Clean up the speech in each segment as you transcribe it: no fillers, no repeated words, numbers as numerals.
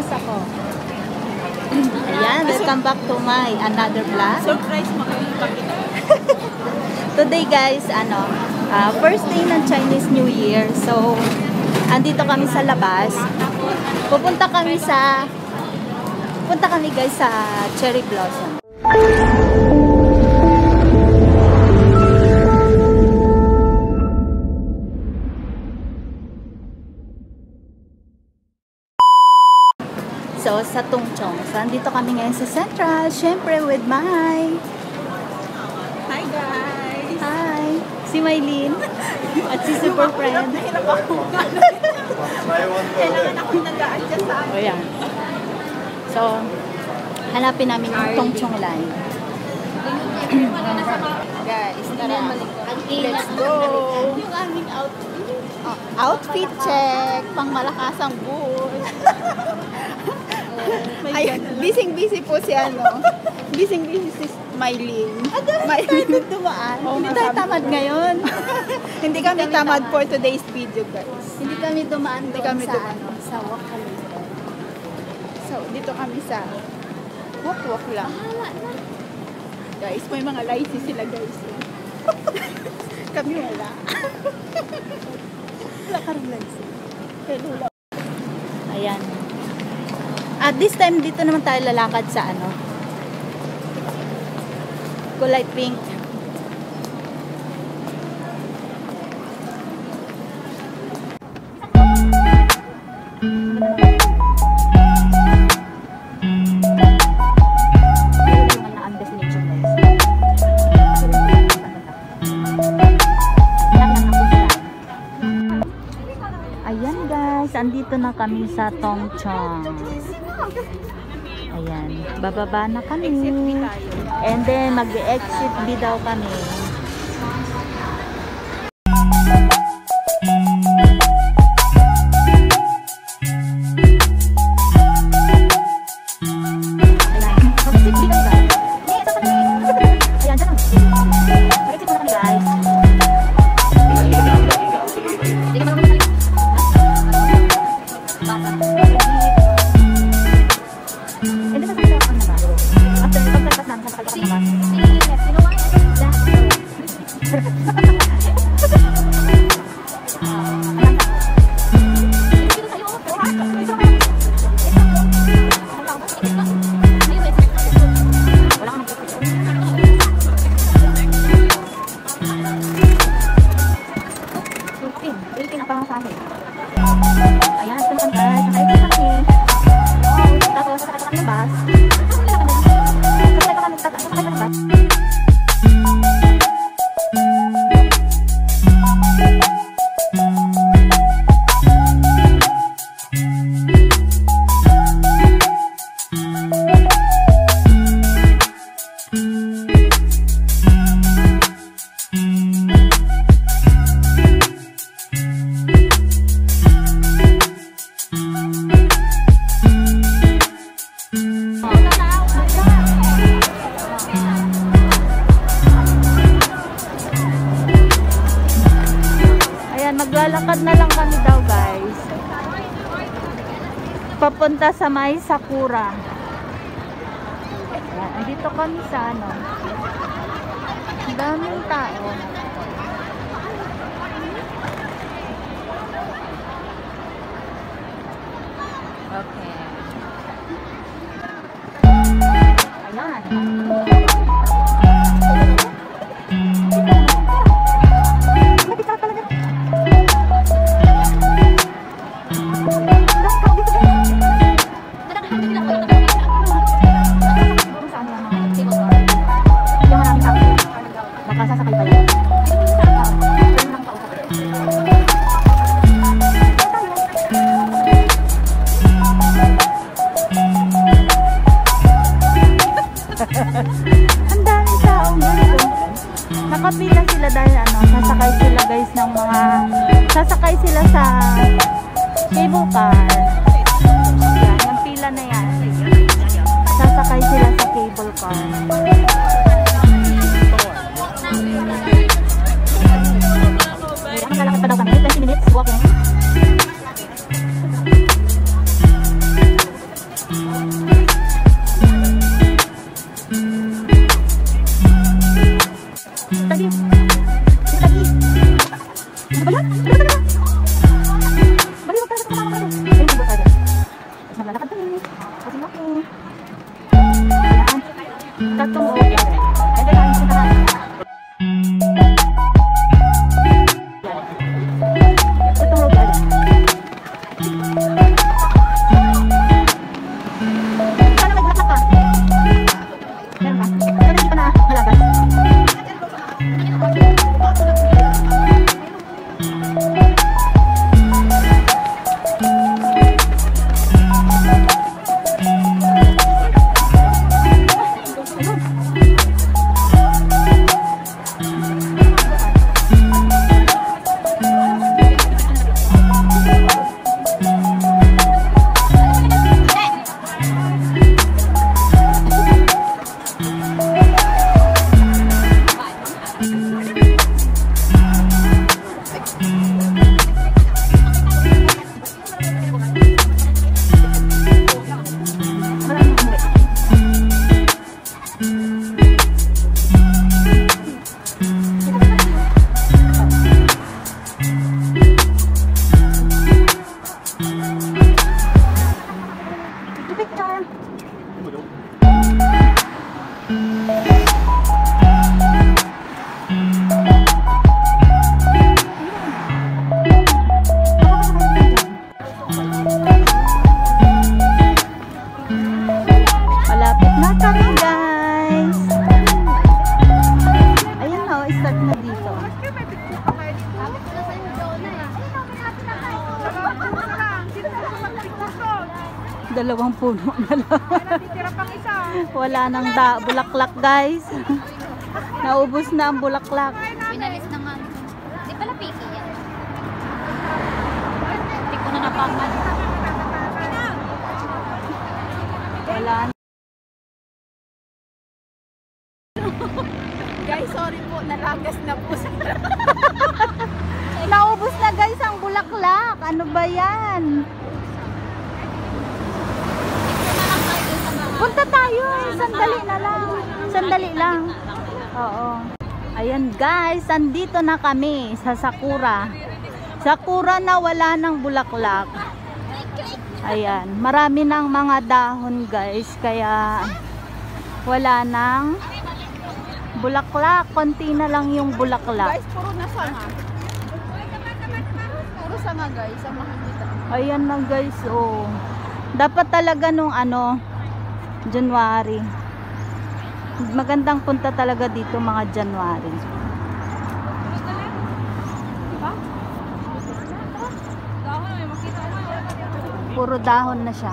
Surprise ako. Ayan, welcome back to my another vlog. Surprise makikita. Today guys, first day ng Chinese New Year. So, andito kami sa labas. Pupunta kami guys sa Cherry Blossom. So, sa Tungchong. So, andito kami ngayon sa Central. Syempre, with my... Hi, guys! Hi! Si Maylene. At si Super Friend. Kailangan akong nag-a-adjust sa akin. O, yan. So, hanapin namin yung Tungchong line. Guys, tara. Let's go! Yung aming outfit. Outfit check. Pang malakasang buhol. Ay, busy po si busy si Maylene. Maylene dumaan. Hindi tayo tamad ngayon. Hindi kami tamad for today's video, guys. Hindi kami dumaan doon sa Wakali. So, dito kami sa walk lang. Guys, may mga license sila, guys. Kami wala. Wala ka rin license. Hello. Ayan. At this time, dito naman tayo lalakad sa kulay pink. Ayan guys, andito na kami sa Tungchong. Ayan, bababa na kami. And then mag-exit B daw kami. Maglalakad na lang kami daw guys. Papunta sa may Sakura. Ayan, andito kami sa daming tao. Okay. Ayan. Ang daming tao dito. Nakapila sila dahil sasakay sila guys ng sasakay sila sa cable car. Yan, yung pila na yan. Sasakay sila sa cable car. Lalakad pa daw kami, 20 minutes walking. Dalawang puno na lang. Natitira pang isa. Wala nang bulaklak guys. Naubos na ang bulaklak. Pinalis na nga. Di pala piki yan. Hindi ko na napapan. Wala na. Guys, sorry po. Nalagas na po. Naubos na guys ang bulaklak. Ano ba yan? Punta tayo. Sandali na lang. Sandali lang. Oo. Ayan guys, andito na kami sa Sakura. Sakura na wala ng bulaklak. Ayan, marami ng mga dahon guys, kaya wala ng bulaklak. Konti na lang yung bulaklak. Guys, puro na sanga. Puro sanga guys, ang makikita. Ayan na guys, oh. Dapat talaga nung January. Magandang punta talaga dito mga January. Puro dahon na siya.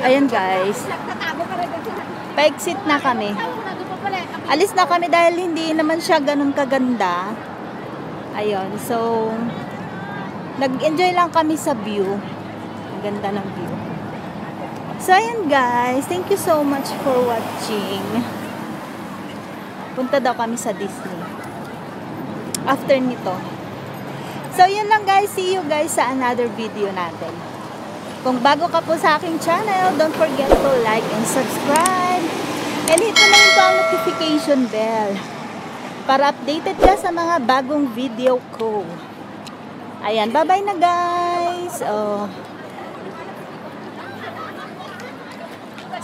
Ayan guys, pa-exit na kami. Alis na kami dahil hindi naman siya ganun kaganda. Ayun, so nag-enjoy lang kami sa view. Ang ganda ng view. So ayan guys, thank you so much for watching. Punta daw kami sa Disney after nito. So yun lang guys, see you guys sa another video natin. Kung bago ka po sa aking channel, don't forget to like and subscribe. And hit mo na rin po ang notification bell para updated ka sa mga bagong video ko. Ayan, bye-bye na guys.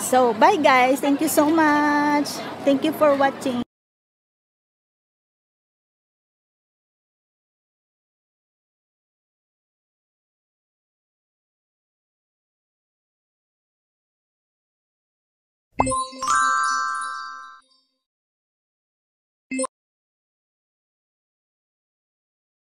So, bye guys. Thank you so much. Thank you for watching.